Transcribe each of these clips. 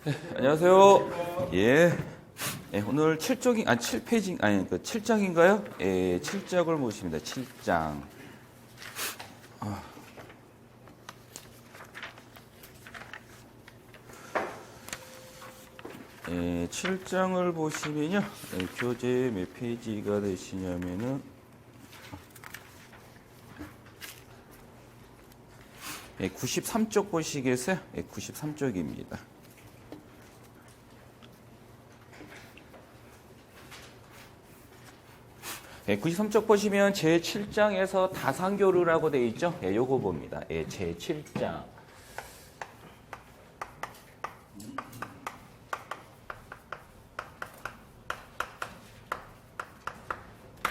안녕하세요. 예. 예, 오늘 7페이지, 아니, 7장인가요? 예, 7장을 모십니다. 7장. 예, 7장을 보시면요. 예, 교재 몇 페이지가 되시냐면은, 예, 93쪽 보시겠어요? 예, 93쪽입니다. 예, 93쪽 보시면 제7장에서 다산교류라고 되어 있죠? 예, 요거 봅니다. 예, 제7장.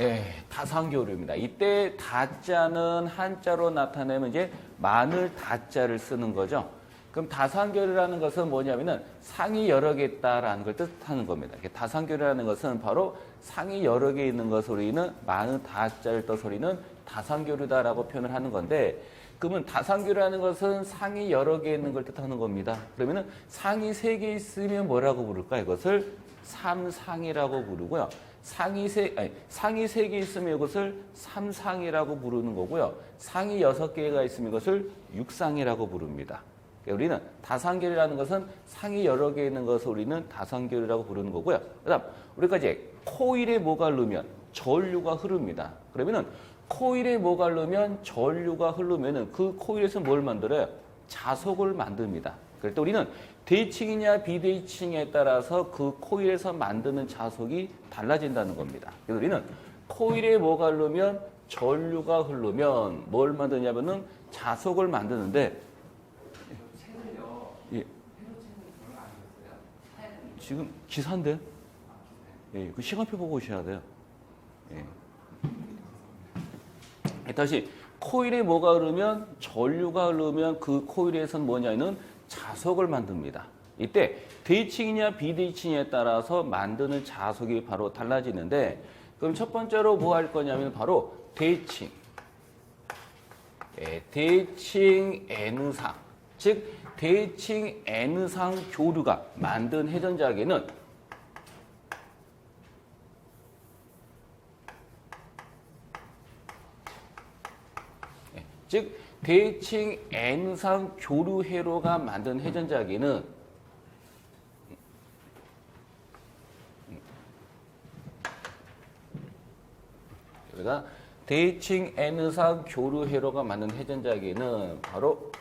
예, 다산교류입니다. 이때 다자는 한자로 나타내면 이제 마늘 다자를 쓰는 거죠. 그럼 다산교류라는 것은 뭐냐면은 상이 여러 개 있다라는 걸 뜻하는 겁니다. 다산교류라는 것은 바로 상이 여러 개 있는 것을 우리는 마늘 다자를 떠서 우리는 다산교류다라고 표현을 하는 건데, 그러면 다산교류라는 것은 상이 여러 개 있는 걸 뜻하는 겁니다. 그러면은 상이 3개 있으면 뭐라고 부를까? 이것을 삼상이라고 부르고요. 상이 3개 있으면 이것을 삼상이라고 부르는 거고요. 상이 6개가 있으면 이것을 육상이라고 부릅니다. 우리는 다산교류라는 것은 상이 여러 개 있는 것을 우리는 다산교류라고 부르는 거고요. 그 다음, 우리가 이제 코일에 뭐가 흐르면 전류가 흐릅니다. 그러면은 코일에 뭐가 흐르면 전류가 흐르면은 그 코일에서 뭘 만들어요? 자석을 만듭니다. 그럴 때 우리는 대칭이냐 비대칭에 따라서 그 코일에서 만드는 자석이 달라진다는 겁니다. 그래서 우리는 코일에 뭐가 흐르면 전류가 흐르면 뭘 만드냐면은 자석을 만드는데, 예. 지금 기사인데? 예, 그 시간표 보고 오셔야 돼요. 예. 다시 코일에 뭐가 흐르면 전류가 흐르면 그 코일에서는 뭐냐면 자석을 만듭니다. 이때 대칭이냐 비대칭에 따라서 만드는 자석이 바로 달라지는데, 그럼 첫 번째로 뭐 할 거냐면 바로 대칭. 예, 대칭 N상. 즉 대칭 N상 교류가 만든 회전자계는 즉 대칭 N상 교류 회로가 만든 회전자계는 우리가 대칭 N상 교류 회로가 만든 회전자계는 바로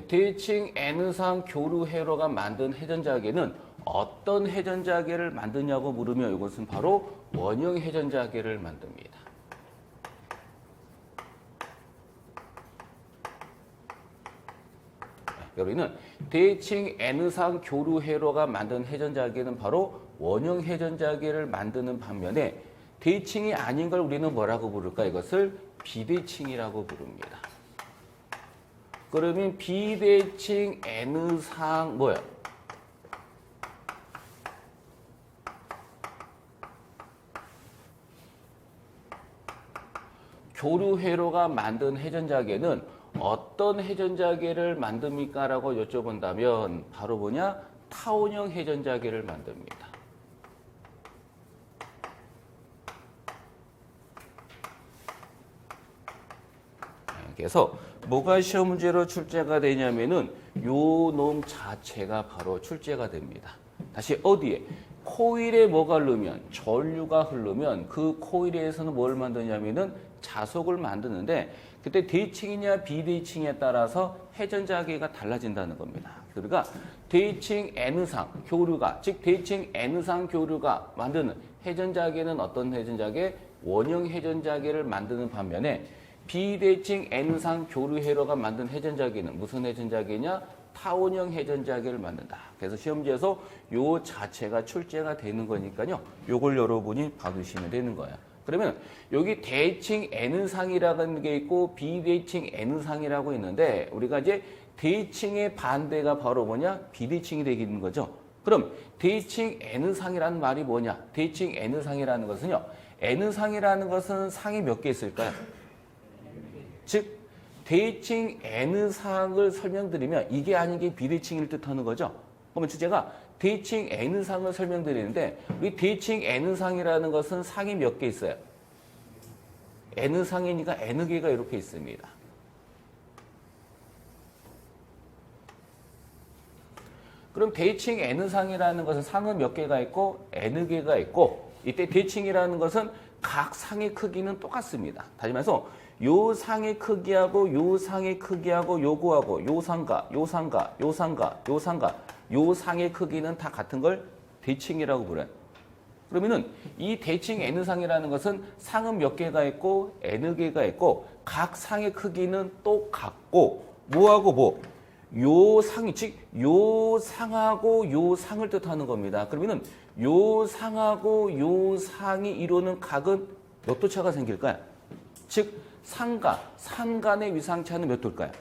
대칭 N상 교류 회로가 만든 회전자계는 어떤 회전자계를 만드냐고 물으면 이것은 바로 원형 회전자계를 만듭니다. 여기는 대칭 N상 교류 회로가 만든 회전자계는 바로 원형 회전자계를 만드는 반면에 대칭이 아닌 걸 우리는 뭐라고 부를까? 이것을 비대칭이라고 부릅니다. 그러면 비대칭 N상 뭐야? 교류 회로가 만든 회전자계는 어떤 회전자계를 만듭니까? 라고 여쭤본다면 바로 뭐냐? 타원형 회전자계를 만듭니다. 그래서 뭐가 시험 문제로 출제가 되냐면은 요 놈 자체가 바로 출제가 됩니다. 다시 어디에? 코일에 뭐가 흐르면 전류가 흐르면 그 코일에서는 뭘 만드냐면은 자석을 만드는데, 그때 대칭이냐 비대칭에 따라서 회전자계가 달라진다는 겁니다. 그러니까 대칭 N상 교류가, 즉 대칭 N상 교류가 만드는 회전자계는 어떤 회전자계? 원형 회전자계를 만드는 반면에 비대칭 N상 교류 회로가 만든 회전자계는 무슨 회전자계냐? 타원형 회전자계를 만든다. 그래서 시험지에서 요 자체가 출제가 되는 거니까요. 요걸 여러분이 봐두시면 되는 거예요. 그러면 여기 대칭 N상이라는 게 있고 비대칭 N상이라고 있는데, 우리가 이제 대칭의 반대가 바로 뭐냐? 비대칭이 되는 거죠. 그럼 대칭 N상이라는 말이 뭐냐? 대칭 N상이라는 것은요. N상이라는 것은 상이 몇 개 있을까요? 즉 대칭 N상을 설명드리면 이게 아닌 게 비대칭을 뜻하는 거죠. 그러면 주제가 대칭 N상을 설명드리는데 우리 대칭 N상이라는 것은 상이 몇 개 있어요? N상이니까 N개가 이렇게 있습니다. 그럼 대칭 N상이라는 것은 상은 몇 개가 있고 N개가 있고 이때 대칭이라는 것은 각 상의 크기는 똑같습니다. 다시 말해서 요 상의 크기하고 요 상의 크기하고 요거하고 요 상과 요 상과 요 상과 요 상과 요 상의 크기는 다 같은 걸 대칭이라고 부르요. 그러면은 이 대칭 N상이라는 것은 상은 몇 개가 있고 N개가 있고 각 상의 크기는 똑같고 뭐하고 뭐? 요 상이 즉 요 상하고 요 상을 뜻하는 겁니다. 그러면은 요 상하고 요 상이 이루는 각은 몇 도 차가 생길까요? 즉 상과 상 간의 위상차는 몇 도일까요?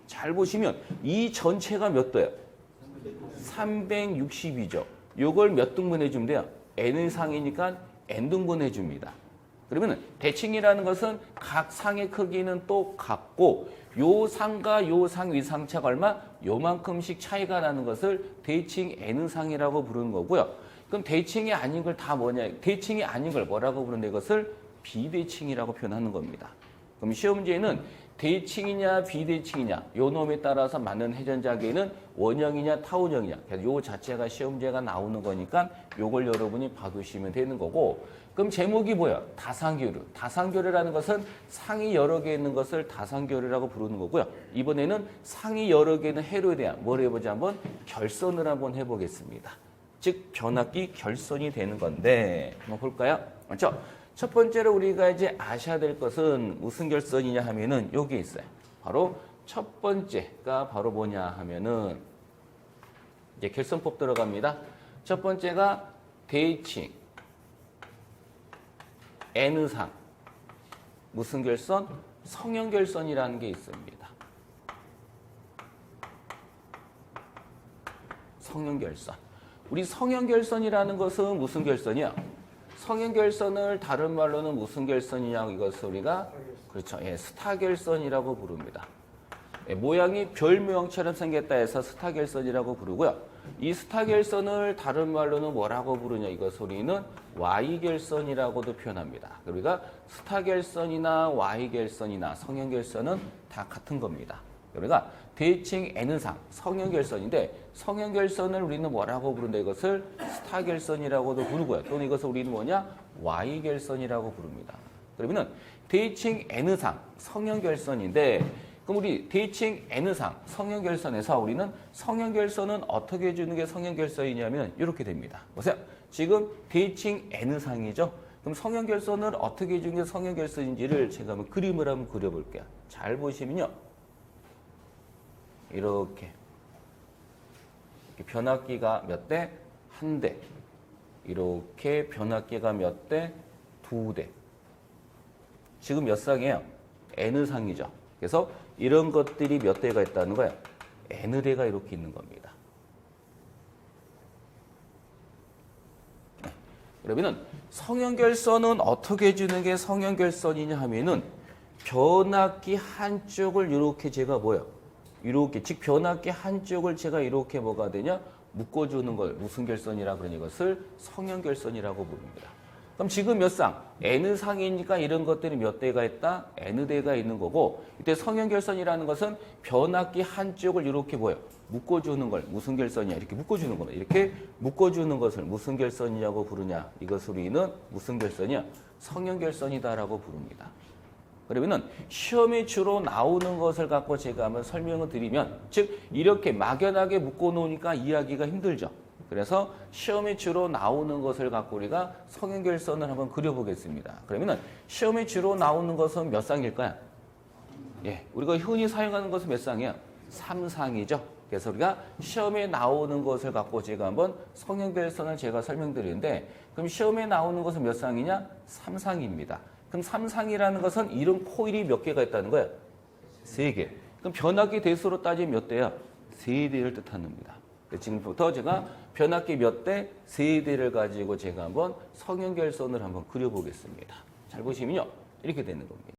잘 보시면 이 전체가 몇 도예요? 360이죠. 요걸 몇 등분 해주면 돼요? N상이니까 N등분 해줍니다. 그러면 대칭이라는 것은 각 상의 크기는 똑같고 요 상과 요 상 위상차가 얼마? 요만큼씩 차이가 나는 것을 대칭 N상이라고 부르는 거고요. 그럼 대칭이 아닌 걸 다 뭐냐? 대칭이 아닌 걸 뭐라고 부르는데 이것을 비대칭이라고 표현하는 겁니다. 그럼 시험 문제에는 대칭이냐 비대칭이냐 요 놈에 따라서 맞는 회전자계는 원형이냐 타원형이냐 요 자체가 시험 문제가 나오는 거니까 요걸 여러분이 봐두시면 되는 거고 그럼 제목이 뭐야? 다상교류. 다상교류라는 것은 상이 여러 개 있는 것을 다상교류라고 부르는 거고요. 이번에는 상이 여러 개 있는 회로에 대한 뭘 해보자 한번 결선을 한번 해보겠습니다. 즉 변압기 결선이 되는 건데 한번 볼까요? 맞죠? 첫 번째로 우리가 이제 아셔야 될 것은 무슨 결선이냐 하면은 여기 있어요. 바로 첫 번째가 바로 뭐냐 하면은 이제 결선법 들어갑니다. 첫 번째가 대칭 N상 무슨 결선? 성형결선이라는 게 있습니다. 성형결선. 우리 성형결선이라는 것은 무슨 결선이야? 성형결선을 다른 말로는 무슨 결선이냐고 이것을 우리가 그렇죠. 예, 스타결선이라고 부릅니다. 예, 모양이 별 모양처럼 생겼다 해서 스타결선이라고 부르고요. 이 스타결선을 다른 말로는 뭐라고 부르냐 이것을 우리는 Y결선이라고도 표현합니다. 우리가 스타결선이나 Y결선이나 성형결선은 다 같은 겁니다. 우리가 대칭 N상 성형결선인데 성형결선을 우리는 뭐라고 부른다 이것을 스타결선이라고도 부르고요. 또는 이것을 우리는 뭐냐 Y결선이라고 부릅니다. 그러면은 대칭 N상 성형결선인데 그럼 우리 대칭 N상 성형결선에서 우리는 성형결선은 어떻게 해주는 게 성형결선이냐면 이렇게 됩니다. 보세요. 지금 대칭 N상이죠. 그럼 성형결선을 어떻게 해주는 게 성형결선인지를 제가 한번 그림을 한번 그려볼게요. 잘 보시면요. 이렇게 변압기가 몇 대? 한 대. 이렇게 변압기가 몇 대? 두 대. 지금 몇 쌍이에요? N상이죠. 그래서 이런 것들이 몇 대가 있다는 거예요? N대가 이렇게 있는 겁니다. 그러면은 성형결선은 어떻게 해주는 게 성형결선이냐 하면은 변압기 한쪽을 이렇게 제가 뭐요? 이렇게 즉 변압기 한쪽을 제가 이렇게 뭐가 되냐? 묶어주는 걸 무슨 결선이라 그러니 이것을 성형결선이라고 부릅니다. 그럼 지금 몇 쌍? N상이니까 이런 것들이 몇 대가 있다? N대가 있는 거고 이때 성형결선이라는 것은 변압기 한쪽을 이렇게 뭐예요? 묶어주는 걸 무슨 결선이야? 이렇게 묶어주는 겁니다. 이렇게 묶어주는 것을 무슨 결선이라고 부르냐? 이것을 우리는 무슨 결선이야? 성형결선이다라고 부릅니다. 그러면은 시험에 주로 나오는 것을 갖고 제가 한번 설명을 드리면 즉 이렇게 막연하게 묶어 놓으니까 이해하기가 힘들죠. 그래서 시험에 주로 나오는 것을 갖고 우리가 성형결선을 한번 그려보겠습니다. 그러면은 시험에 주로 나오는 것은 몇 쌍일까요? 예, 우리가 흔히 사용하는 것은 몇 쌍이에요? 3상이죠. 그래서 우리가 시험에 나오는 것을 갖고 제가 한번 성형결선을 제가 설명드리는데 그럼 시험에 나오는 것은 몇 쌍이냐? 3상입니다. 그럼 3상이라는 것은 이런 코일이 몇 개가 있다는 거예요? 3개. 그럼 변압기 대수로 따지면 몇 대야? 3대를 뜻합니다. 지금부터 제가 변압기 몇 대? 3대를 가지고 제가 한번 성형결선을 한번 그려보겠습니다. 잘 보시면요. 이렇게 되는 겁니다.